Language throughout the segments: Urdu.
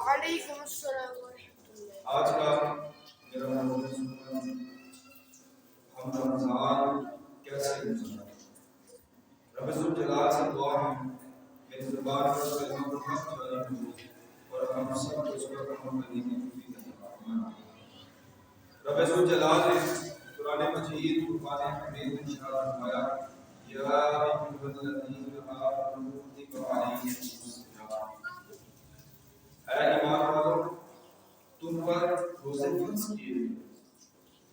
وعلیکم السلام ورحمۃ اللہ۔ آج کا میرا موضوع ہم رمضان کیسے گزارا۔ رب ذوالجلال سے دعا ہے میری زبان پر کلمہ حق جاری ہو اور ہم سب کو اس پر عمل کرنے کی توفیق عطا فرمائے۔ رب ذوالجلال نے قرآن مجید فرقان حمید میں ارشاد فرمایا یا ایھا الذین آمنوا کتب علیکم الصیام، اے ایمان والو تم پر روزے فرض کیے گئے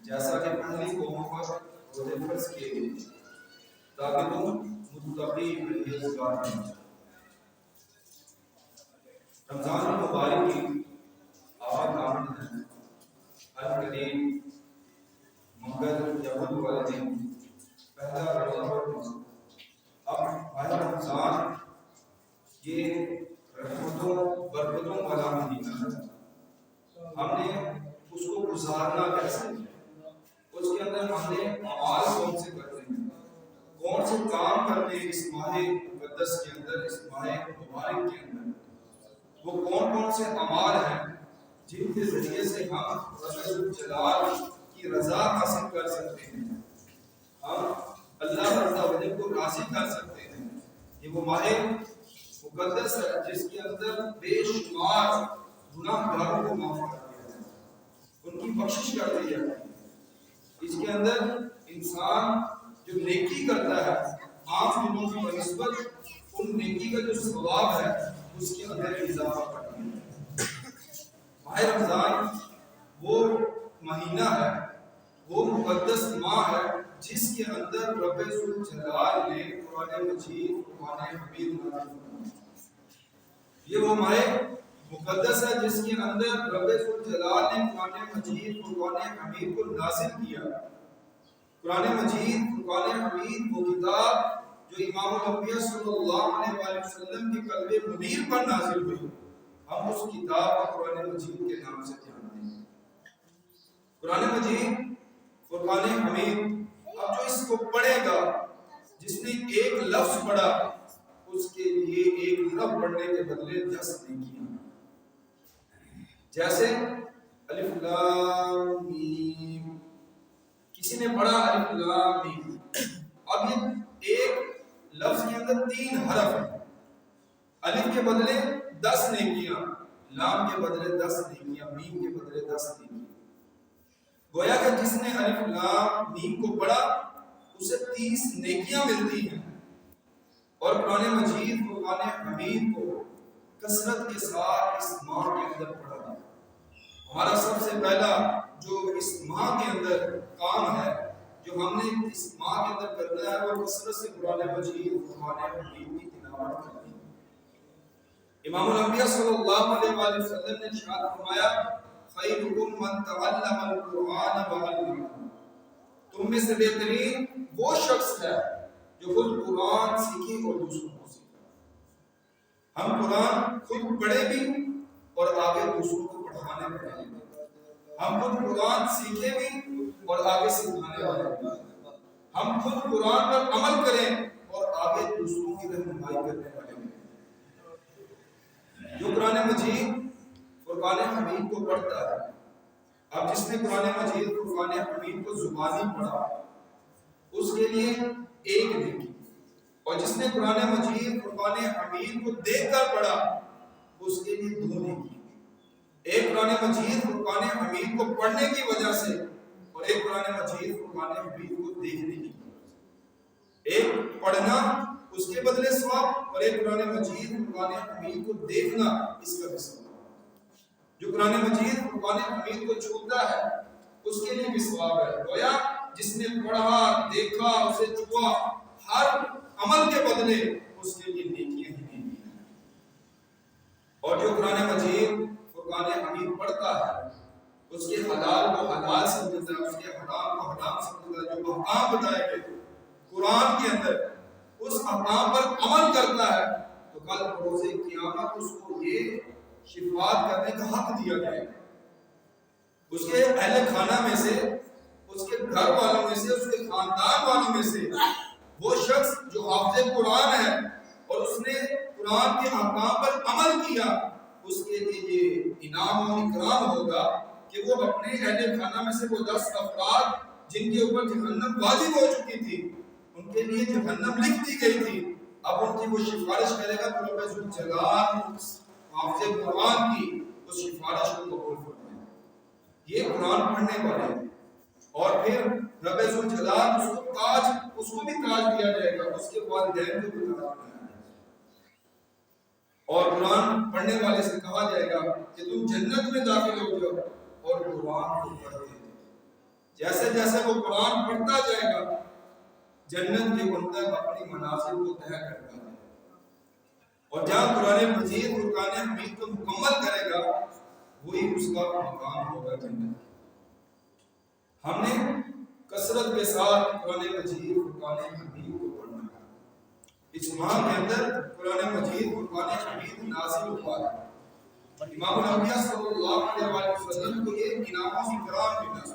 جیسا کہ پہلی قوموں پر روزے فرض کیے گئے تاکہ تم متقی پرہیزگار بن جاؤ۔ رمضان المبارک کی آمد آمد ہے، القریب منگل یہود والے دن پہلا روزہ۔ اب ماہ رمضان یہ رحمتوں برکتوں والا مہینہ ہے، ہم نے اس کو گزارنا کیسے ہے، اس کے اندر ہم نے اعمال کون سے کرنے ہیں، کون سے کام کرنے اس ماہ مقدس کے اندر، اس ماہ مبارک کے اندر، وہ کون کون سے اعمال ہیں جن کے ذریعے سے ہم رب الجلال کی رضا حاصل کر سکتے ہیں، ہم اللہ رضا وجل کو راضی کر سکتے ہیں۔ یہ وہ ماہ مقدس ہے جس کے اندر بے شمار گناہ گاروں کو معاف کر دیا ہے، ان کی بخشش کر دی جاتی ہے۔ اس کے اندر انسان جو نیکی کرتا ہے عام دنوں کی بنسبت ان نیکی کا جو ثواب ہے اس کے اندر اضافہ کرتی ہے۔ ماہ رمضان وہ مہینہ ہے، وہ مقدس ماہ ہے جس کے اندر رب ذوالجلال نے قرآن مجید قرآن حمید نازل فرمایا۔ یہ وہ ماہ مقدس ہے جس کے اندر رب ذوالجلال نے قرآن مجید قرآن حمید کو نازل کیا۔ قرآن مجید قرآن حمید وہ کتاب جو امام الانبیاء صلی اللہ علیہ وآلہ وسلم کے قلب منیر پر نازل ہوئی، ہم اس کتاب کو قرآن مجید کے نام سے جانتے ہیں۔ قرآن مجید فرقان حمید، اب جو اس کو پڑھے گا، جس نے ایک لفظ پڑھا اس کے لیے ایک لفظ پڑھنے کے بدلے 10 نیکیاں. جیسے الف لام میم، کسی نے پڑھا الف لام میم، اب یہ ایک لفظ کے اندر 3 حرف ہیں. الف کے بدلے 10 نیکیاں، لام کے بدلے 10 نیکیاں، میم کے بدلے 10 نیکیاں. گویا کہ جس نے الف لام میم کو پڑھا اسے 30 نیکیاں ملتی ہیں. اور قرآن مجید فرقان حمید کو کثرت کے ساتھ اس ماہ کے اندر پڑھا گیا. ہمارا سب سے پہلا جو اس ماہ کے اندر کام ہے، جو ہم نے اس ماہ کے اندر کرنا ہے، وہ کثرت سے قرآن مجید فرقان حمید کی تلاوت کرنی ہے. امام الانبیاء صلی اللہ علیہ وآلہ وسلم نے ارشاد فرمایا خیرکم من تعلم القرآن وعلمہ، تم میں سے بہترین وہ شخص ہے جو خود قرآن سیکھے اور دوسروں کو سیکھے. ہم قرآن خود پڑھے بھی اور آگے دوسروں کو پڑھانے والے بھی. ہم خود قرآن سیکھے بھی اور آگے سکھانے والے بھی. ہم خود قرآن پر عمل کریں اور آگے دوسروں کی رہنمائی کرنے والے بھی. جو قرآن مجید فرقان حمید کو پڑھتا ہے، اب جس نے قرآن مجید فرقان حمید کو زبانی پڑھا اس کے لیے ایک نیکی، اور جس نے قرآن مجید فرقان حمید کو دیکھ کر پڑھا اس کے لیے 2 نیکی. ایک قرآن مجید فرقان حمید کو پڑھنے کی وجہ سے اور ایک قرآن مجید فرقان حمید کو دیکھنے کی وجہ سے. ایک پڑھنا اس کے بدلے ثواب، اور ایک قرآن مجید فرقان حمید کو دیکھنا اس کا بھی ثواب. جو قرآن مجید فرقان حمید کو چھوتا ہے اس کے لیے بھی ثواب ہے. گویا جس نے پڑھا، دیکھا، اسے چھوا، ہر عمل کے بدلے اس کے لیے نیکیاں ہی نیکیاں ہیں. اور جو قرآن مجید فرقان حمید پڑھتا ہے اس کے حلال کو حلال سمجھتا ہے، اس کے حرام کو حرام سمجھتا ہے. جو احکام بتائے گئے قرآن کے اندر اس احکام پر عمل کرتا ہے تو کل روز قیامت اس کو یہ شفاعت کرنے کا حق دیا جائے گا. اس کے اہل خانہ میں سے، اس کے گھر والوں میں سے، اس کے خاندان والوں میں سے وہ شخص جو حافظ قرآن ہے اور اس نے قرآن کے احکام پر عمل کیا، اس کے لیے یہ انعام و اکرام ہوگا کہ وہ اپنے اہل خانہ میں سے وہ 10 افراد جن کے اوپر جہنم واجب ہو چکی تھی، ان کے لیے جہنم لکھ دی گئی تھی، اب ان کی وہ سفارش کرے گا تو رب ذوالجلال حافظ قرآن کی اس سفارش کو قبول فرمائے. یہ قرآن پڑھنے والے ہیں. اور پھر رب ذوالجلال اس کو تاج، اس کو بھی تاج دیا جائے گا، اس کے والدین کو بھی تاج دیا جائے گا. اور قرآن پڑھنے والے سے کہا جائے گا کہ تم جنت میں داخل ہو جاؤ اور قرآن کو پڑھتے ہیں. جیسے جیسے وہ قرآن پڑھتا جائے گا جنت کے اندر اپنی منازل کو طے کرتا ہے. اور جہاں قرآن مجید فرقان حمید کو مکمل کرے گا وہی اس کا مقام ہوگا جنت. ہم نے کثرت کے ساتھ قرآن مجید فرقان حمید کو پڑھنا ہے. اس ماہ کے اندر قرآن مجید فرقان حمید نازل ہوا ہے. امام الانبیاء صلی اللہ علیہ وآلہ وسلم کو یہ انعام و اکرام ملا،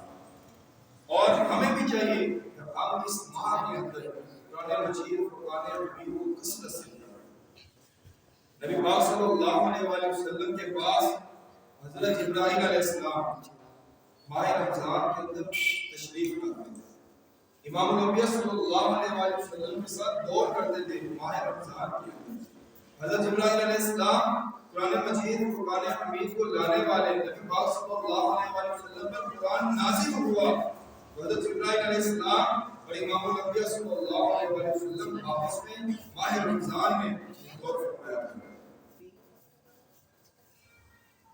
اور ہمیں بھی چاہیے کہ ہم اس ماہ کے اندر قرآن مجید فرقان حمید کو کثرت سے پڑھیں. نبی پاک صلی اللہ علیہ وآلہ وسلم کے پاس حضرت جبرائیل علیہ السلام ماہ رمضان کے اندر تشریف لاتے تھے. امام الانبیاء صلی اللہ علیہ وآلہ وسلم کے ساتھ دور کرتے تھے. ماہ رمضان کے اندر حضرت جبرائیل علیہ السلام قرآن مجید فرقان حمید کو لانے والے نبی پاک صلی اللہ علیہ وآلہ وسلم پر قرآن نازل ہوا. حضرت جبرائیل علیہ السلام اور امام الانبیاء صلی اللہ علیہ وآلہ وسلم آپس میں ماہ رمضان میں دور فرمایا.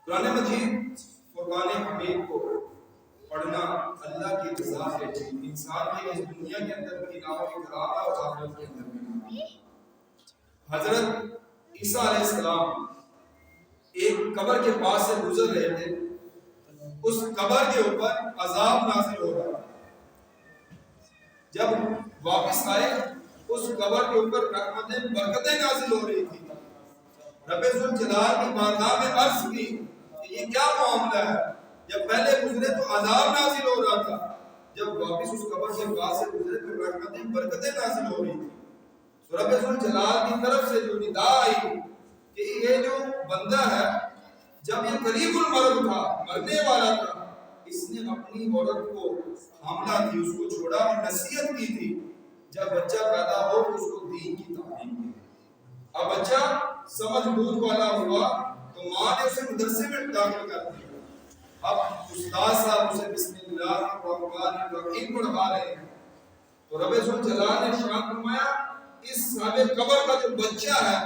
قرآن مجید فرقان حمید کو پڑھنا اللہ کی رضا ہے. انسان کے اس دنیا کے اندر بھی انعام و اکرام ہے اور آخرت کے اندر بھی. حضرت عیسیٰ علیہ السلام ایک قبر کے پاس سے گزر رہے تھے. اس قبر کے اوپر عذاب نازل ہو رہا. جب واپس آئے اس قبر کے اوپر رحمتیں برکتیں نازل ہو رہی تھی. رب ذوالجلال کی بارگاہ میں عرض کی کہ یہ کیا معاملہ ہے. جب پہلے گزرے تو عذاب نازل ہو رہا تھا، جب واپس اس قبر کے پاس سے گزرے تو رحمتیں برکتیں نازل ہو رہی تھی. تو رب ذوالجلال کی طرف سے جو ندا آئی کہ یہ جو بندہ ہے جب یہ قریب المرض تھا، مرنے والا تھا، اس نے اپنی عورت کو حاملہ تھی، اس کو چھوڑا اور نصیحت کی تھی. جب بچہ پیدا ہو تو اس کو دین کی تعلیم دی. اب بچہ سمجھ بوجھ والا ہوا تو ماں نے اسے مدرسے میں داخل کر دیا. اب استاد صاحب اسے بسم اللہ الرحمن الرحیم پڑھا رہے ہیں. تو رب ذوالجلال نے ارشاد فرمایا اس صاحب قبر کا جو بچہ ہے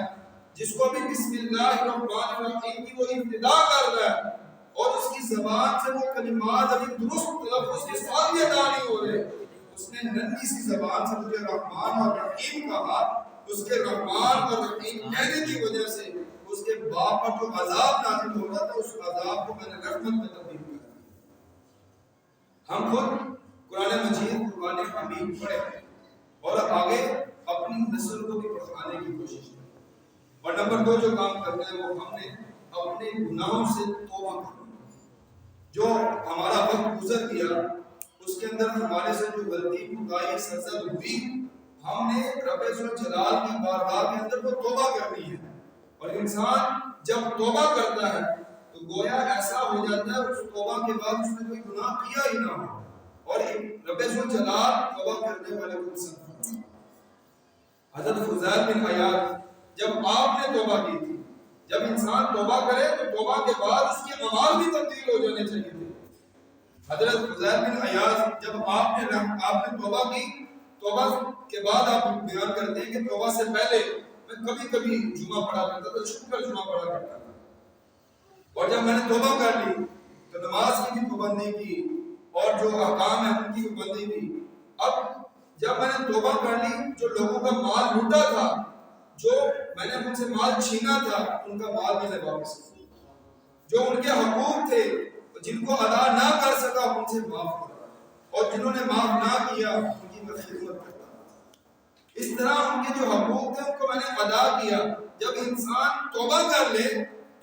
جس کو ابھی بسم اللہ الرحمن الرحیم کی وہ ابتدا کر رہا ہے اور اس کی زبان سے وہ کلمات ابھی درست لفظ کے ساتھ بھی ادا نہیں ہو رہے، اس نے ننھی سی زبان سے مجھے رحمان اور رحیم کہا. اس کے رحمان اور رحیم کہنے کی وجہ سے اس کے باپ پر جو عذاب نازل ہو رہا تھا اس عذاب کو میں نے رحمت میں تبدیل کر دیا. ہم خود قرآن مجید قرآن حمید پڑھیں اور آگے اپنی نسل کو بھی پڑھانے کی کوشش کریں. اور نمبر 2 جو کام کرنا ہے وہ ہم نے اپنے گناہوں سے توبہ کرنا. جو ہمارا وقت گزر گیا اس کے اندر ہمارے سے جو غلطی کوتاہی سرزد ہوئی ہم نے رب ذوالجلال کی بارگاہ کے اندر وہ توبہ کرنی ہے. اور انسان جب توبہ کرتا ہے تو گویا ایسا ہو جاتا ہے اس توبہ کے بعد اس نے کوئی گناہ کیا ہی نہ ہو. اور رب ذوالجلال توبہ کرنے والے کو پسند کرتا ہے. حضرت فضیل بن عیاض جب آپ نے توبہ کی تھی، جب انسان توبہ کرے تو توبہ کے بعد اس کے اعمال بھی تبدیل ہو جانے چاہیے تھے. حضرت فضیل بن عیاض جب آپ نے توبہ کی، توبہ کے بعد آپ بیان کرتے ہیں کہ توبہ سے پہلے میں کبھی کبھی جمعہ پڑھا کرتا تھا، چھپ کر جمعہ پڑھا کرتا تھا. اور جب میں نے توبہ کر لی تو نماز کی بھی پابندی کی اور جو احکام ہیں ان کی پابندی کی. اب جب میں نے توبہ کر لی، جو لوگوں کا مال لوٹا تھا، جو میں نے ان سے مال چھینا تھا، ان کا مال میں نے واپس کیا. جو ان کے حقوق تھے جن کو ادا نہ کر سکا ان سے معاف کرا، اور جنہوں نے معاف نہ کیا ان کی میں خدمت کرتا. اس طرح ان کے جو حقوق تھے ان کو میں نے ادا کیا. جب انسان توبہ کر لے،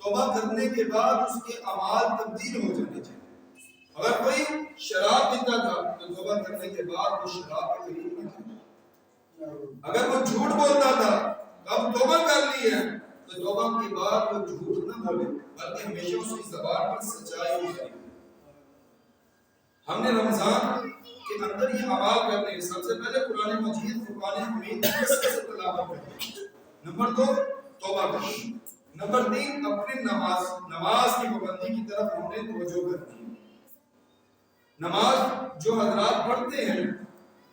توبہ کرنے کے بعد اس کے اعمال تبدیل ہو جانے چاہیے. اگر کوئی شراب پیتا تھا تو توبہ کرنے کے بعد وہ شراب کے قریب نہ جائے. اگر وہ جھوٹ بولتا تھا تو اب توبہ کر لی ہے تو توبہ کے بعد وہ جھوٹ نہ بولے بلکہ ہمیشہ اس کی زبان پر سچائی ہو جائے. ہم نے رمضان کے اندر یہ اعمال کرنے ہیں. سب سے پہلے قرآن مجید قرآن حمید سے تلاوت کریں. نمبر 2 توبہ کریں. نمبر 3 اپنے نماز کی پابندی کی طرف ہم نے توجہ کرنی ہے. نماز جو حضرات پڑھتے ہیں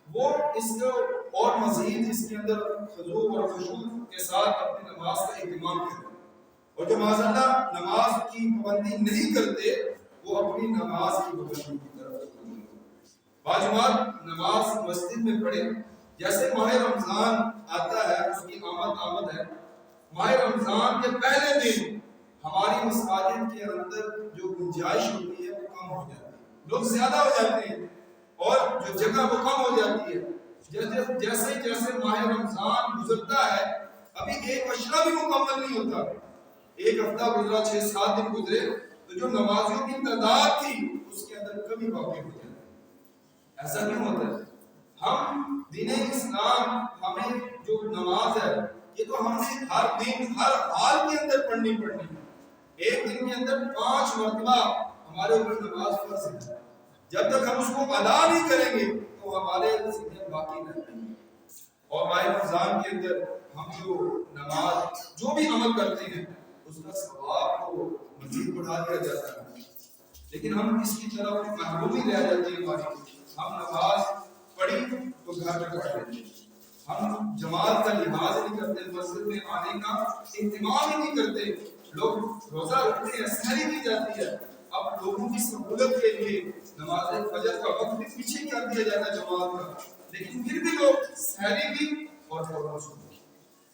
وہ اس کو اور مزید اس کے اندر خضوع اور خشوع کے ساتھ اپنی نماز کا اہتمام کریں. اور جو معاذاللہ نماز کی پابندی نہیں کرتے وہ اپنی نماز کی پابندی کی طرف باجماعت نماز مسجد میں پڑھیں. جیسے ماہ رمضان آتا ہے اس کی آمد ہے. ماہ رمضان کے پہلے دن ہماری مساجد کے اندر جو گنجائش ہوتی ہے وہ کم ہو جاتی ہے، لوگ زیادہ ہو جاتے ہیں اور جو جگہ وہ کم ہو جاتی ہے. جیسے جیسے ماہ رمضان گزرتا ہے ابھی ایک عشرہ بھی مکمل نہیں ہوتا، ایک ہفتہ گزرا، 6-7 دن گزرے تو جو نمازیوں کی تعداد تھی اس کے اندر کمی واقع ہو جاتی ہے. ایسا کیوں ہوتا ہے؟ ہم دین اسلام ہمیں جو نماز ہے یہ تو ہم نے ہر دن ہر حال کے اندر پڑھنی ہے. ایک دن کے اندر 5 مرتبہ ہمارے اوپر نماز فرض ہے. جب تک ہم اس کو ادا نہیں کریں گے تو ہمارے زندگی باقی رہتی ہے. اور ماہ رمضان کے اندر ہم جو نماز جو بھی عمل کرتے ہیں اس کا ثواب کو مزید بڑھا دیا جاتا ہے، لیکن ہم اس کی طرف محرومی رہ جاتی ہے. ہم نماز پڑھی تو گھر میں پڑھ لیتے ہیں، ہم جماعت کا لحاظ نہیں کرتے، مسجد میں آنے کا اہتمام ہی نہیں کرتے. لوگ روزہ رکھتے ہیں، سحری کی جاتی ہے. اب لوگوں کی سہولت کے لیے نماز فجر کا وقت بھی پیچھے کر دیا جاتا ہے جماعت کا، لیکن پھر بھی لوگ سحری بھی اور فوراً سنتے.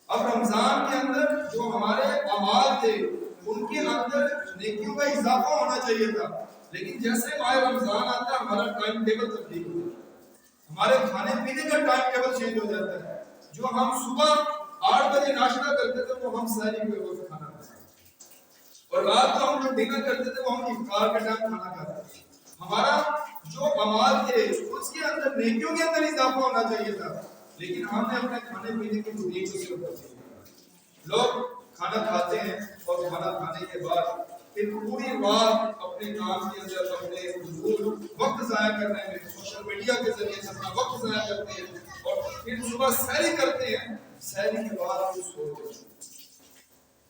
اب رمضان کے اندر جو ہمارے اعمال تھے ان کے اندر نیکیوں کا اضافہ ہونا چاہیے تھا، لیکن جیسے ماہ رمضان آتا ہے ہمارا ٹائم ٹیبل تبدیل ہو جاتا ہے، ہمارے کھانے پینے کا ٹائم ٹیبل چینج ہو جاتا ہے. جو ہم صبح 8 بجے ناشتہ کرتے تھے وہ ہم سحری کے وقت کھانا کھاتے ہیں. اور رات کو ہم جو ڈنر کرتے تھے وہ ہم افطار کے ٹائم کھانا کھاتے تھے. ہمارا جو اعمال تھے اس کے اندر نیکیوں کے اندر اضافہ ہونا چاہیے تھا، لیکن ہم نے اپنے کھانے پینے کی روٹین کو صرف بدل دیا. لوگ کھانا کھاتے ہیں اور کھانا کھانے کے بعد پھر پوری رات اپنے کام کے اندر اپنے فضول وقت ضائع کرنے میں سوشل میڈیا کے ذریعے سے اپنا وقت ضائع کرتے ہیں اور پھر صبح سحری کرتے ہیں. سحری کے بعد پھر سوتے ہیں.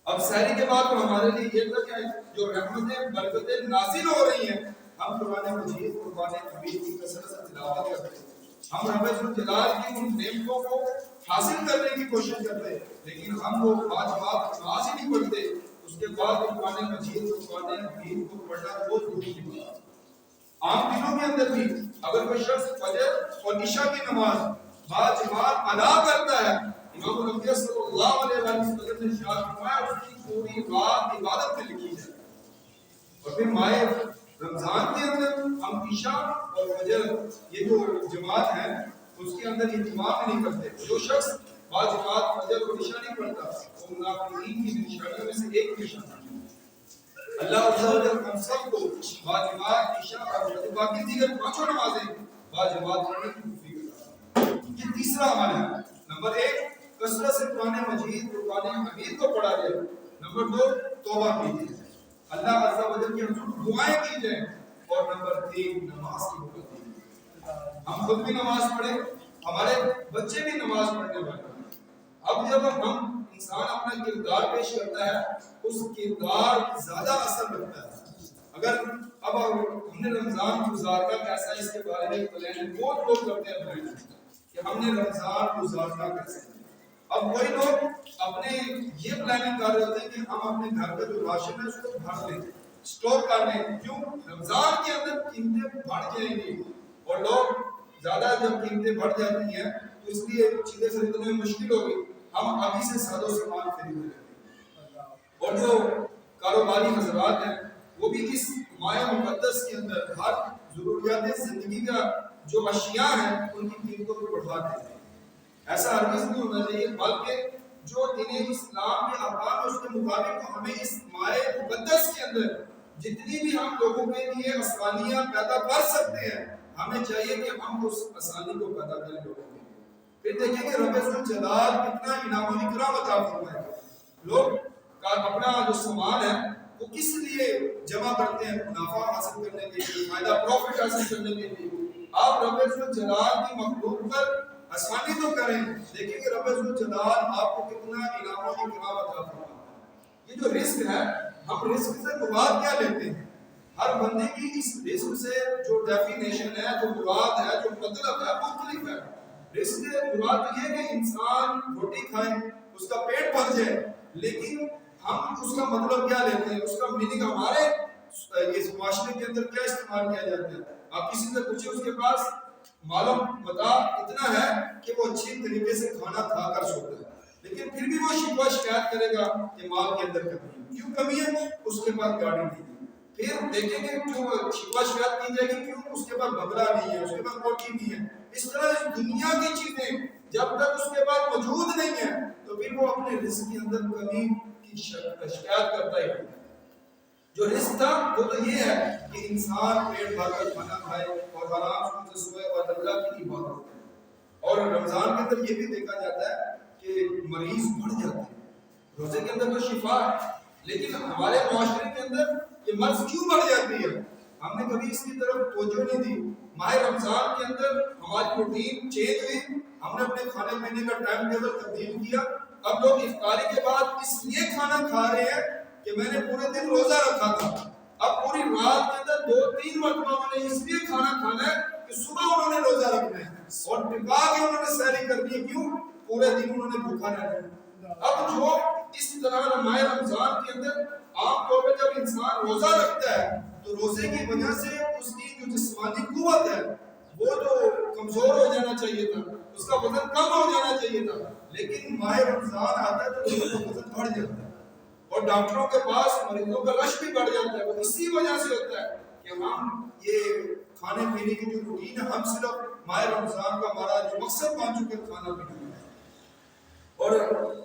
اب سحری کے بعد ہمارے لیے یہ تھا کہ جو رحمتیں برکتیں نازل ہو رہی ہیں ہم قرآن مجید قرآن حمید کی کثرت سے تلاوت کرتے ہیں. ہم رب الجلال کی ان نعمتوں کو حاصل کرنے کی کوشش کرتے ہیں، لیکن ہم وہ واجبات نماز ہی نہیں پڑھتے. اس کے بعد قرآن مجید قرآن حمید کو پڑھنا بہت ضروری ہے. عام دنوں کے اندر بھی اگر کوئی شخص فجر اور عشاء کی نماز باجماعت ادا کرتا ہے، امام الانبیاء صلی اللہ علیہ وسلم نے ارشاد فرمایا اس کی پوری رات عبادت میں لکھی جائے. اور پھر ماہ رمضان کے اندر ہم عشاء اور فجر یہ جو جماعت ہے اس کے اندر اہتمام نہیں کرتے. جو شخص باجماعت فجر اور عشاء نہیں پڑھتا وہ منافقین کی نشانیوں میں سے ایک نشانی ہے. اللہ عز و جل ہم سب کو باجماعت عشاء اور فجر باقی دیگر پانچوں نمازیں باجماعت پڑھنے کی توفیق عطا فرمائے. یہ تیسرا عمل ہے. نمبر ایک کثرت سے قرآن مجید قرآن حمید کو پڑھا جائے. نمبر دو توبہ کی جائے، اللہ عز و جل کے حضور دعائیں کی جائیں. اور نمبر تین نماز کی برکت دی جائے. ہم خود بھی نماز پڑھیں، ہمارے بچے بھی نماز پڑھنے والے ہیں. اب جب ہم انسان اپنا کردار پیش کرتا ہے اس کردار زیادہ اثر رکھتا ہے. اگر اب ہم نے رمضان گزارنا کیسا اس کے بارے میں پلان بہت لوگ کرتے ہیں کہ ہم نے رمضان گزارنا کیسے. اب وہی لوگ اپنے یہ پلاننگ کر رہے ہوتے ہیں کہ ہم اپنے گھر کا جو راشن ہے اس کو بھر لیں، اسٹور کر لیں. کیوں؟ رمضان کے اندر قیمتیں بڑھ جائیں گی اور لوگ زیادہ جب قیمتیں بڑھ جاتی ہیں تو اس لیے چیزیں خریدنے میں مشکل ہوگی. ہم ابھی سے سادہ سامان خرید لیں. اور جو کاروباری حضرات ہیں وہ بھی اس ماہ مقدس کے اندر ہر ضروریات زندگی کا جو اشیاء ہیں ان کی قیمتوں کو بڑھا دیتے ہیں. ایسا ہرگز نہیں ہونا چاہیے، بلکہ جو دین اسلام کے احکام ہے اس کے مطابق ہمیں اس ماہ مقدس کے اندر جتنی بھی ہم لوگوں کے لیے آسانیاں پیدا کر سکتے ہیں ہمیں چاہیے کہ ہم اس آسانی کو پیدا کریں لوگوں کے لیے. پھر دیکھیں کہ رب الجلال کتنا انعام و اکرام عطا فرمائے گا. لوگ اپنا جو سامان ہے وہ کس لیے جمع کرتے ہیں؟ منافع حاصل کرنے کے لیے، فائدہ پروفٹ حاصل کرنے کے لیے. آپ رب الجلال کی مخلوق پر آسانی تو کریں، دیکھیں کہ رب الجلال آپ کو کتنا انعام و اکرام عطا فرمائے. یہ جو رزق ہے ہم رزق سے مراد کیا لیتے ہیں؟ ہر بندے کی اس رزق سے جو ڈیفینیشن ہے، جو مراد ہے، جو مطلب ہے مختلف ہے. رزق سے مراد یہ ہے کہ انسان روٹی کھائے اس کا پیٹ بھر جائے، لیکن ہم اس کا مطلب کیا لیتے ہیں؟ اس کا میننگ ہمارے اس معاشرے کے اندر کیا استعمال کیا جاتا ہے؟ آپ کسی سے پوچھیں اس کے پاس معلوم پتا اتنا ہے کہ وہ اچھی طریقے سے کھانا کھا کر سوتا ہے، لیکن پھر بھی وہ شکوہ شکایت کرے گا کہ مال کے اندر کمی ہے. کیوں کمی ہے؟ اس کے پاس گاڑی نہیں ہے. پھر دیکھیں گے کیوں شکوہ شکایت کی جائے گی، کیوں اس کے پاس بگلا نہیں ہے، اس کے پاس کوٹھی نہیں ہے. اس طرح دنیا کی چیزیں جب تک اس کے پاس موجود نہیں ہے تو پھر وہ اپنے رزق کے اندر کمی کی شکایت کرتا ہے. جو رزق تھا وہ تو یہ ہے کہ انسان پیٹ بھر کر کھانا کھائے اور آرام سے سوئے اور اللہ کی عبادت کرے. اور رمضان کے اندر یہ بھی دیکھا جاتا ہے کہ مریض بڑھ جاتے ہیں. روزے کے اندر تو شفا ہے، لیکن ہمارے معاشرے کے اندر یہ مرض کیوں بڑھ جاتی ہے؟ ہم نے کبھی اس کی طرف توجہ نہیں دی. ماہ رمضان کے اندر ہماری روٹین چینج ہوئی، ہم نے اپنے کھانے پینے کا ٹائم ٹیبل تبدیل کیا. اب لوگ افطاری کے بعد اس لیے کھانا کھا رہے ہیں کہ میں نے پورے دن روزہ رکھا تھا. اب پوری رات کے اندر 2-3 مرتبہ انہوں نے اس لیے کھانا کھانا ہے کہ صبح انہوں نے روزہ رکھنا ہے اور ٹکا کے انہوں نے سحری کرنی ہے. کیوں؟ پورے دن انہوں نے بھوکا رہنا ہے. اب جو اس طرح ماہ رمضان کے اندر عام طور پہ جب انسان روزہ رکھتا ہے تو روزے کی وجہ سے اس کی جو جسمانی قوت ہے وہ تو کمزور ہو جانا چاہیے تھا، اس کا وزن کم ہو جانا چاہیے تھا. لیکن ماہ رمضان آتا ہے تو لوگوں کا وزن بڑھ جاتا ہے اور ڈاکٹروں کے پاس مریضوں کا رش بھی بڑھ جاتا ہے. وہ اسی وجہ سے ہوتا ہے کہ ہم یہ کھانے پینے کی جو روٹین ہے ہم صرف ماہ رمضان کا ہمارا جو مقصد مان چکے کھانا پینا. اور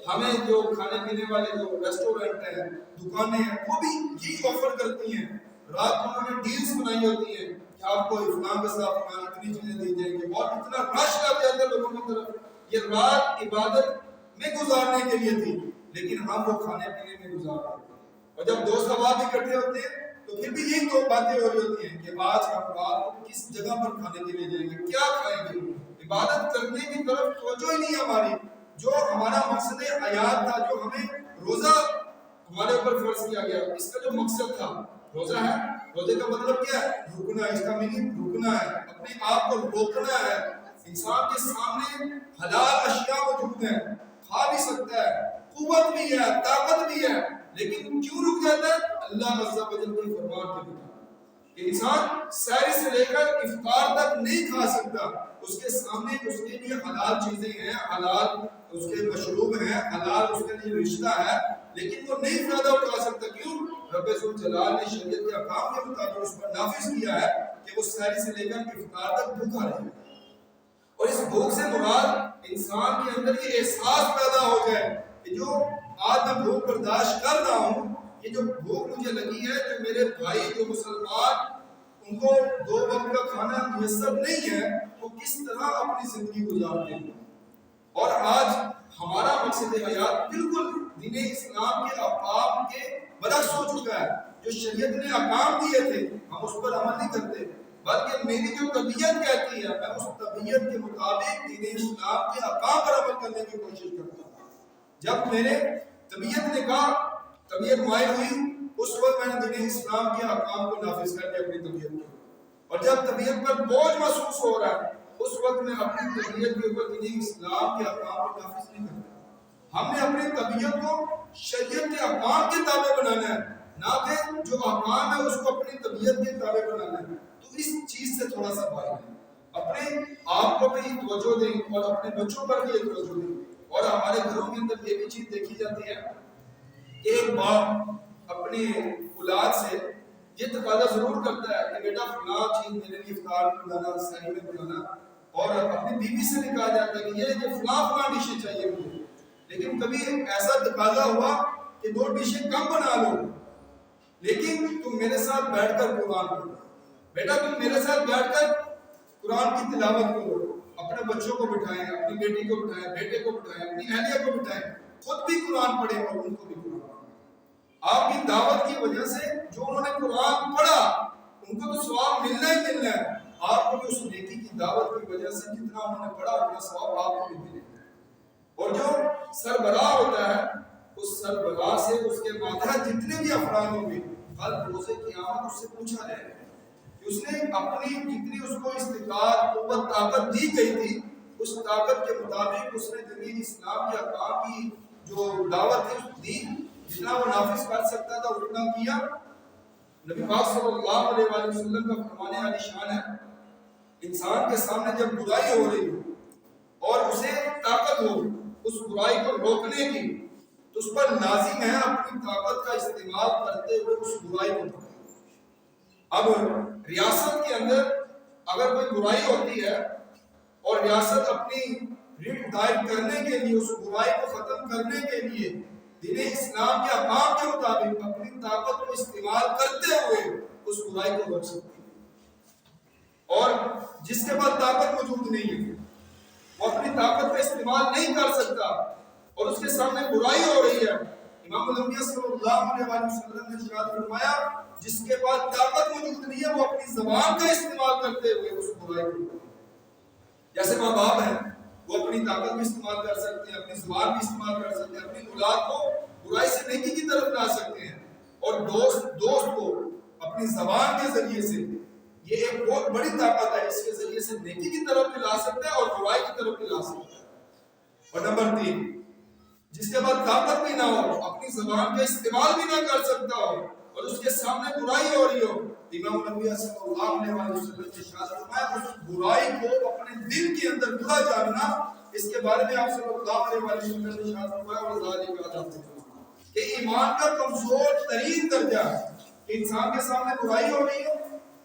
ہمیں جو کھانے پینے والے جو ریسٹورنٹ ہیں، دکانیں ہیں، وہ بھی یہی آفر کرتی ہیں. رات کو انہوں نے ڈیلز بنائی ہوتی ہیں کہ آپ کو فلاں کے ساتھ فلاں اتنی چیزیں دی جائیں گی، اور اتنا رش لگ جاتا ہے لوگوں کی طرف. یہ رات عبادت میں گزارنے کے لیے تھی، لیکن ہم وہ کھانے پینے میں گزار رہے ہیں. اور جب دوست احباب اکٹھے ہوتے ہیں تو پھر بھی یہی دو باتیں ہو رہی ہوتی ہیں کہ آج ہم رات کو کس جگہ پر کھانے کے لیے جائیں گے، کیا کھائیں گے. عبادت کرنے کی طرف توجہ ہی نہیں ہماری. جو ہمارا مقصد حیات تھا، جو ہمیں روزہ ہمارے اوپر فرض کیا گیا، اس کا جو مقصد تھا روزہ ہے. روزے کا مطلب کیا ہے؟ رکنا. اس کا میننگ رکنا ہے، اپنے آپ کو روکنا ہے. انسان کے سامنے حلال اشیاء موجود ہیں، کھا بھی سکتا ہے، قوت بھی ہے، طاقت بھی ہے، لیکن کیوں رک جاتا ہے؟ اللہ عز و جل کے فرمان کے بنا. انسان سحر سے لے کر افطار تک نہیں کھا سکتا. اس کے سامنے اس کے لیے حلال چیزیں ہیں، حلال اس کے مشروب ہیں، حلال اس کے لیے رشتہ ہے، لیکن وہ نہیں فائدہ اٹھا سکتا. کیوں؟ رب ذوالجلال نے شریعت کے احکام کے مطابق اس پر نافذ کیا ہے کہ وہ سحر سے لے کر افطار تک بھوکا رہے. اور اس بھوک سے مراد انسان کے اندر یہ احساس پیدا ہو جائے کہ جو آج میں بھوک برداشت کر رہا ہوں، یہ جو بھوک مجھے لگی ہے، جو میرے بھائی جو مسلمان ان کو 2 وقت کا کھانا میسر نہیں ہے، وہ کس طرح اپنی زندگی گزارتے ہیں. اور آج ہمارا مقصد حیات بالکل دین اسلام کے احکام کے برعکس ہو چکا ہے. جو شریعت نے احکام دیے تھے ہم اس پر عمل نہیں کرتے، بلکہ میری جو طبیعت کہتی ہے میں اس طبیعت کے مطابق دین اسلام کے احکام پر عمل کرنے کی کوشش کرتا ہوں. جب میرے طبیعت نے کہا، طبیعت مائل ہوئی، اس وقت میں نے دین اسلام کے احکام کو نافذ کر کے اپنی طبیعت کو. اور جب طبیعت پر بوجھ محسوس ہو رہا ہے، اس وقت میں اپنی طبیعت کے اوپر دین اسلام کے احکام کو نافذ نہیں کرتا. ہم نے اپنی طبیعت کو شریعت کے احکام کے تابع بنانا ہے، نہ کہ جو احکام ہے اس کو اپنی طبیعت کے تابع بنانا ہے. تو اس چیز سے تھوڑا سا باہر ہے. اپنے آپ کو بھی توجہ دیں اور اپنے بچوں پر بھی توجہ دیں. اور ہمارے گھروں کے اندر یہ بھی چیز دیکھی جاتی ہے کہ ایک باپ اپنے اولاد سے یہ تقاضا ضرور کرتا ہے کہ بیٹا فلاں چیز میرے لیے افطار میں بنانا، سحری میں بنانا. اور اپنی بیوی سے بھی کہا جاتا ہے کہ یہ فلاں ڈشیں چاہیے مجھے. لیکن کبھی ایسا تقاضا ہوا کہ 2 ڈشیں کم بنا لو، لیکن تم میرے ساتھ بیٹھ کر قرآن پڑھو. بیٹا تم میرے ساتھ بیٹھ کر قرآن کی تلاوت کرو. اپنے بچوں کو بٹھائیں، اپنی بیٹی کو بٹھائیں، بیٹے کو بٹھائیں، اپنی اہلیہ کو بٹھائیں، خود بھی قرآن پڑھیں اور ان کو بھی قرآن پڑھیں. آپ کی دعوت کی وجہ سے جو انہوں نے قرآن پڑھا ان کو تو ثواب ملنا ہی ملنا ہے. آپ کو بھی اس نیکی کی دعوت کی وجہ سے جتنا انہوں نے پڑھا اتنا ثواب آپ کو بھی ملے گا. اور جو سربراہ ہوتا ہے اس سربراہ سے اس کے ماتحت جتنے بھی افراد ہوں گے کل روز قیامت اس سے پوچھا جائے گا کہ اس نے اپنی جتنی اس کو استطاعت، قوت، طاقت دی گئی تھی اس طاقت کے مطابق اس نے دین اسلام کے احکام کی جو دعوت ہے اس دی، جتنا وہ نافذ کر سکتا تھا اتنا کیا. نبی پاک صلی اللہ علیہ وآلہ وسلم کا فرمانے عالی شان ہے انسان کے سامنے جب برائی ہو رہی ہو اور اسے طاقت ہو اس برائی کو روکنے کی، تو اس پر لازم ہے اپنی طاقت کا استعمال کرتے ہوئے اس برائی کو روکے. اب ریاست کے اندر اگر کوئی برائی ہوتی ہے اور ریاست اپنی ریٹ دائر کرنے کے لیے اس برائی کو ختم کرنے کے لیے دین اسلام کے احکام کے مطابق اپنی طاقت کو استعمال کرتے ہوئے اس برائی کو روک سکتی ہے. اور جس کے پاس طاقت موجود نہیں ہے وہ اپنی طاقت کا استعمال نہیں کر سکتا اور اس کے سامنے برائی ہو رہی ہے. امام الانبیاء صلی اللہ علیہ وسلم نے ارشاد فرمایا جس کے پاس طاقت موجود نہیں ہے وہ اپنی زبان کا استعمال کرتے ہوئے اس برائی کو روکے. جیسے ماں باپ ہیں وہ اپنی طاقت بھی استعمال کر سکتے ہیں، اپنی زبان بھی استعمال کر سکتے ہیں، اپنی اولاد کو برائی سے نیکی کی طرف لا سکتے ہیں. اور دوست کو اپنی زبان کے ذریعے سے یہ ایک بہت بڑی طاقت ہے، اس کے ذریعے سے نیکی کی طرف بھی لا سکتا ہے اور برائی کی طرف بھی لا سکتا ہے. اور نمبر 3 جس کے بعد طاقت بھی نہ ہو، اپنی زبان کا استعمال بھی نہ کر سکتا ہو اور اس کے سامنے برائی ہو رہی ہو، امام الانبیاء صلی اللہ علیہ وسلم نے ارشاد فرمایا اس برائی کو اپنے دل کے اندر برا جاننا، اس کے بارے میں آپ صلی اللہ علیہ وسلم نے ارشاد فرمایا اور ذالک عدم کہ ایمان کا کمزور ترین درجہ کہ انسان کے سامنے برائی ہو رہی ہو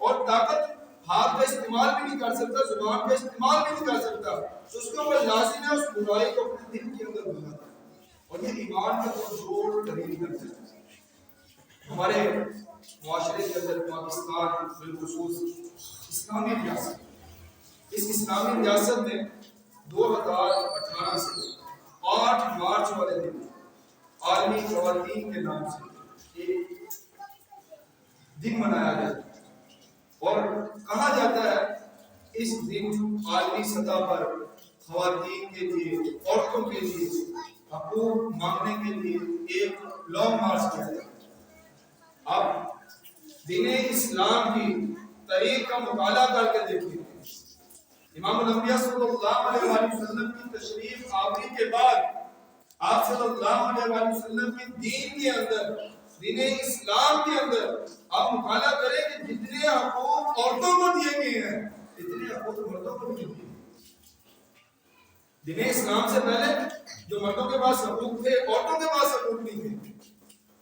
اور طاقت ہاتھ کا استعمال بھی نہیں کر سکتا، زبان کا استعمال بھی نہیں کر سکتا، تو اس کے اوپر لازم ہے اس برائی کو اپنے دل کے اندر بھگانا، اور یہ ایمان کا کمزور دلیل کرتا ہے۔ ہمارے معاشرے کے اندر پاکستان بالخصوص اسلامی ریاست، اس اسلامی ریاست میں 2018 سے 8 مارچ والے دن عالمی خواتین کے نام سے ایک دن منایا جاتا ہے، اور کہا جاتا ہے اس دن عالمی سطح پر خواتین کے لیے، عورتوں کے لیے حقوق مانگنے کے لیے ایک لانگ مارچ کیا جاتا ہے۔ اب دین اسلام کی تاریخ کا مطالعہ کر کے دیکھیں، امام الانبیاء صلی اللہ علیہ وآلہ وسلم کی تشریف آوری کے بعد آپ صلی اللہ علیہ وآلہ وسلم کے دین کے اندر، دین اسلام کے اندر آپ مطالعہ کریں کہ جتنے حقوق عورتوں کو دیے گئے ہیں اتنے حقوق مردوں کو بھی دیے گئے۔ دین اسلام سے پہلے جو مردوں کے پاس حقوق تھے، عورتوں کے پاس حقوق نہیں تھے،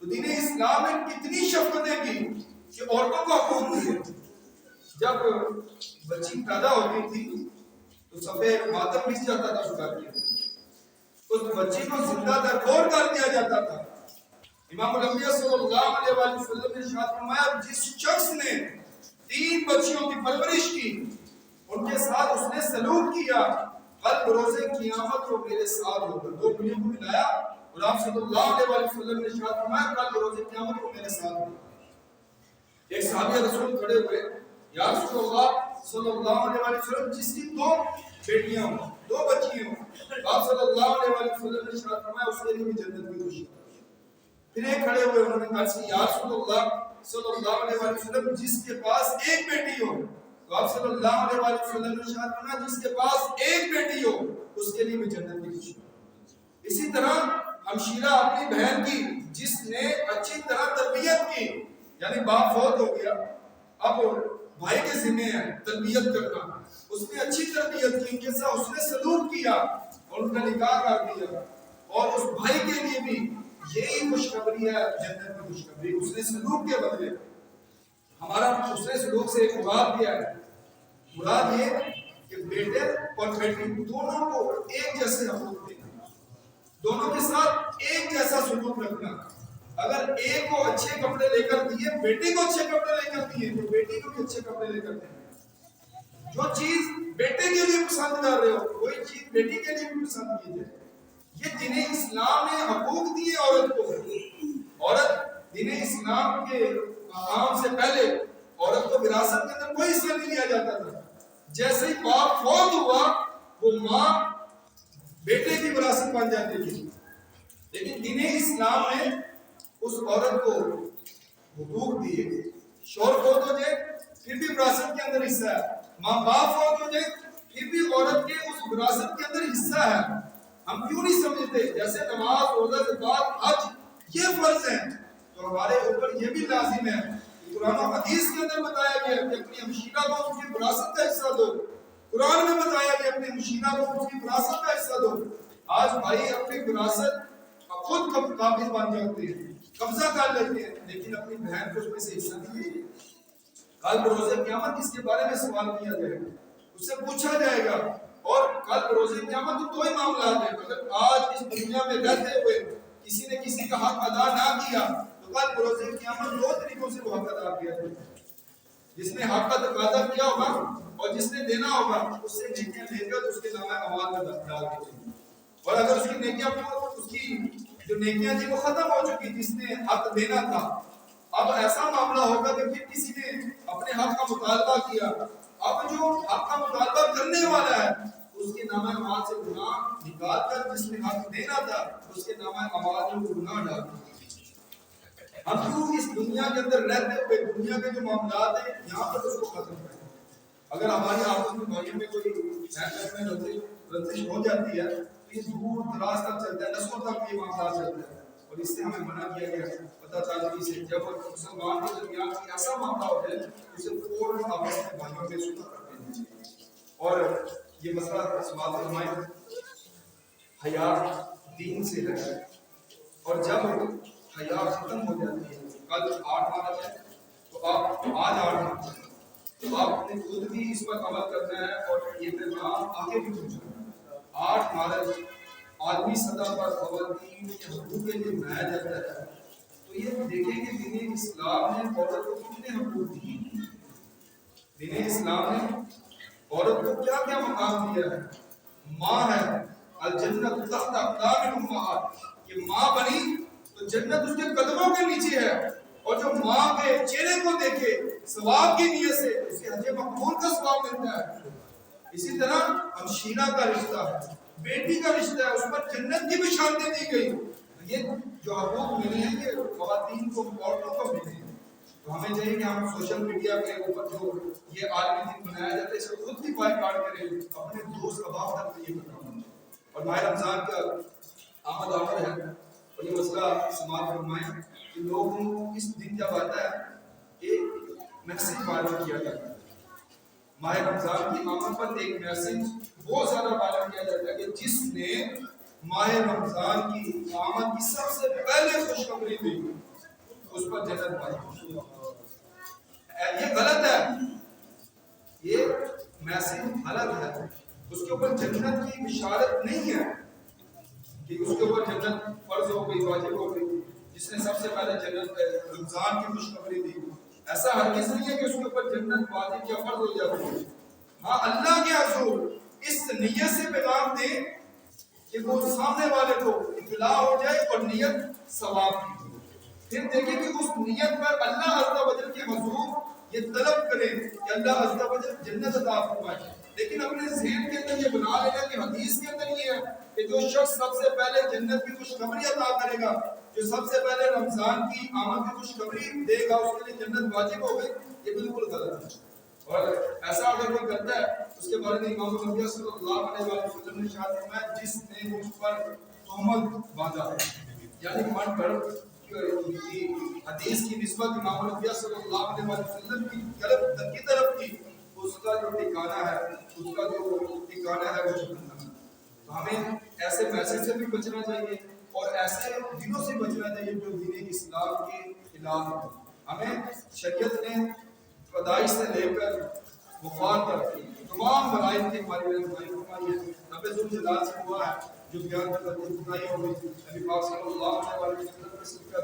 تو دین اسلام نے کتنی شفقتیں کی کہ عورتوں کو حقوق دیے۔ جب بچی پیدا ہوتی تھی تو سفید ماتم بچ جاتا تھا شکار کے، اس بچی کو زندہ درگور کر دیا جاتا تھا۔ امام الانبیاء صلی اللہ علیہ وآلہ وسلم نے ارشاد فرمایا جس شخص نے 3 بچیوں کی پرورش کی، ان کے ساتھ اس نے سلوک کیا، کل بروز قیامت وہ میرے ساتھ ہوگا۔ 2 انگلیوں کو ملایا اور آپ صلی اللہ علیہ وآلہ وسلم نے ارشاد فرمایا کل بروز قیامت وہ میرے ساتھ ہوگا۔ ایک صحابی رسول کھڑے ہوئے، یا رسول اللہ صلی اللہ علیہ وآلہ وسلم جس کی 2 بیٹیاں ہوں، 2 بچیاں ہوں، آپ صلی اللہ علیہ وآلہ وسلم نے ارشاد فرمایا اس کے لیے بھی جنت کی خوشی۔ پھر ایک کھڑے ہوئے انہوں نے کہا یا رسول اللہ صلی اللہ علیہ وآلہ وسلم جس کے پاس ایک بیٹی ہو، تو آپ صلی اللہ علیہ وآلہ وسلم نے ارشاد فرمایا جس کے پاس ایک بیٹی ہو اس کے لیے بھی جنت کی خوشی۔ اسی طرح ہمشیرہ اپنی بہن کی جس نے اچھی طرح تربیت کی، یعنی باپ فوت ہو گیا، اب بھائی کے ذمہ ہے تربیت کرنا، اس نے اچھی تربیت کی، ان کے ساتھ اس نے سلوک کیا اور ان کا نکاح کر دیا، اور اس بھائی کے لیے بھی یہی خوشخبری ہے جنت کی خوشخبری، اس نے سلوک کے بدلے۔ ہمارا اس نے سلوک سے مراد کیا ہے؟ مراد یہ کہ بیٹے اور بیٹی دونوں کو ایک جیسے حقوق دینا، دونوں کے ساتھ ایک جیسا سلوک رکھنا۔ اگر ایک کو اچھے کپڑے لے کر دیے، بیٹی کو اچھے کپڑے لے کر دیے، تو بیٹی کو بھی اچھے کپڑے لے کر دیں۔ جو چیز بیٹے کے لیے پسند کر رہے ہو وہی چیز بیٹی کے لیے بھی پسند کی جائے۔ یہ دین اسلام نے حقوق دیے عورت کو۔ عورت دین اسلام کے مقام سے پہلے عورت کو وراثت کے اندر کوئی حصہ نہیں دیا جاتا تھا۔ جیسے ہی باپ فوت ہوا وہ ماں بیٹے کی وراثت بن جاتی تھی، لیکن دین اسلام نے اس عورت کو حقوق دیے۔ شوہر فوت ہو جائے پھر بھی وراثت کے اندر حصہ ہے، ماں باپ فوت ہو جائے پھر بھی عورت کے اس وراثت کے اندر حصہ ہے۔ ہم کیوں نہیں سمجھتے جیسے نماز، روزہ، زکوٰۃ، حج یہ فرض ہیں تو ہمارے اوپر یہ بھی لازم ہے کہ قرآن و حدیث کے اندر بتایا گیا کہ اپنی ہمشیرہ کو اس کی وراثت کا حصہ دو، قرآن میں بتایا گیا اپنی ہمشیرہ کو اس کی وراثت کا حصہ دو۔ آج بھائی اپنی وراثت خود قابض بن جاتے ہیں، قبضہ کر لیتے ہیں، لیکن اپنی بہن کو اس میں سے حصہ نہیں دیتے۔ کل بروز قیامت اس کے بارے میں سوال کیا جائے گا، اس سے پوچھا جائے گا، اور کل بروز قیامت تو ہی معاملات ہیں۔ اگر آج اس دنیا میں رہتے ہوئے کسی نے کسی کا حق ادا نہ کیا تو کل بروز قیامت 2 طریقوں سے وہ حق ادا کیا جائے گا۔ جس نے حق کا تقاضا کیا ہوگا اور جس نے دینا ہوگا اس سے نیکیاں لے کر اس کے نام اعمال میں ڈال دی جائیں گی، اور اگر اس کی نیکیاں اس کی جو نیکیاں تھی وہ ختم ہو چکی، جس نے حق دینا تھا، اب ایسا معاملہ ہوگا کہ پھر کسی نے اپنے حق کا مطالبہ کیا، اب جو حق کا مطالبہ کرنے والا ہے اس کے نامہ اعمال سے گناہ نکال کر جس نے حق دینا تھا اس کے نامہ اعمال میں گناہ ڈال دیا۔ ہم کیوں اس دنیا کے اندر رہتے ہوئے دنیا کے جو معاملات ہیں یہاں پر اس کو ختم کریں؟ اگر ہماری آپس میں بھائیوں میں کوئی رنجش ہو جاتی ہے تو یہ دور دراز تک چلتا ہے، نسلوں تک یہ معاملات چلتا ہے، اور اس سے ہمیں منع کیا گیا پتہ تعلقی سے جب مسلمان کے درمیان ایسا معاملہ ہو جائے اسے فوراً آپس میں بھائیوں میں صلح کر دینی چاہیے۔ اور یہ مسئلہ سوال فرمائیں، حیا دین سے ہے، اور جب حیا ختم ہو جاتی ہے، کل 8 مارچ ہے تو آپ آج 8 مارچ ہے، تو آپ نے خود بھی اس پر عمل کرنا ہے اور یہ پیغام آگے بھی پہنچانا ہے۔ 8 مارچ عالمی سطح پر خواتین کے حقوق کے لیے منایا جاتا ہے، تو یہ دیکھیں کہ دین اسلام نے عورت کو کتنے حقوق دیے۔ دین اسلام نے عورت کو کیا کیا مقام دیا ہے۔ ماں ہے، الجنت تحت اقدام الامہات، کہ ماں بنی تو جنت اس کے قدموں کے نیچے ہے، اور جو ماں کے چہرے کو دیکھے ثواب کی نیت سے اسے حج مقبول کا ثواب ملتا ہے۔ اسی طرح ہمشیرہ کا رشتہ ہے، بیٹی کا رشتہ ہے، اس پر جنت کی بشارتیں دی گئی۔ یہ جو حقوق ملے ہیں یہ خواتین کو، عورتوں کو ملے ہیں۔ تو ہمیں چاہیے کہ ہم سوشل میڈیا کے اوپر جو یہ عالمی دن منایا جاتا ہے اس کو خود بھی بائیکاٹ کریں، اپنے دوست احباب تک یہ بتاؤں۔ اور ماہ رمضان کا آمد ہے اور یہ مسئلہ سماعت فرمائیں کہ لوگوں اس دن جب آتا ہے ایک میسج وائرل کیا جاتا ہے۔ ماہ رمضان کی آمد پر ایک میسج بہت زیادہ وائرل کیا جاتا ہے کہ جس نے ماہ رمضان کی آمد کی سب سے پہلے خوشخبری دی اس پر جنت واجب۔ یہ غلط ہے، یہ میسج غلط ہے، اس کے اوپر جنت کی بشارت نہیں ہے کہ اس کے اوپر جنت فرض ہو گئی، واجب ہو گئی، جس نے سب سے پہلے جنت رمضان کی خوشخبری دی۔ ایسا ہرگز نہیں ہے کہ اس کے اوپر جنت واجب یا فرض ہو جاتی ہے۔ ہاں اللہ کے حضور اس نیت سے پیغام دے کہ وہ سامنے والے کو اطلاع ہو جائے اور نیت ثواب کی۔ پھر دیکھیں کہ اس نیت پر اللہ عز و جل کے حضور یہ طلب کریں کہ اللہ عز و جل جنت عطا فرمائے، لیکن اپنے ذہن کے اندر یہ بنا لینا کہ حدیث کے اندر یہ ہے کہ جو شخص سب سے پہلے جنت کی خوشخبری عطا کرے گا، جو سب سے پہلے رمضان کی آمد کی خوشخبری دے گا، اس کے لیے جنت واجب ہو گئی، یہ بالکل غلط ہے۔ اور ایسا اگر کوئی کرتا ہے اس کے بارے میں امام نبی صلی اللہ علیہ وسلم نے ارشاد فرمایا جس نے مجھ پر تہمت باندھا، یعنی من گھڑت کی حدیث کی نسبت امام نبی صلی اللہ علیہ وسلم کی طرف کی، اس کا جو ٹھکانہ ہے وہ جہنم ہے۔ تو ہمیں ایسے میسج سے بھی بچنا چاہیے اور ایسے دنوں سے بچنا چاہیے جو دین اسلام کے خلاف ہیں۔ ہمیں شریعت نے پیدائش سے لے کر وفات تک تمام فرائض کی ہماری رہنمائی فرمائی ہے۔ رب ذوالجلال سے دعا ہے جو بیان کر کے خدائی ہو گئی، نبی پاک صلی اللہ علیہ وسلم کے صدقہ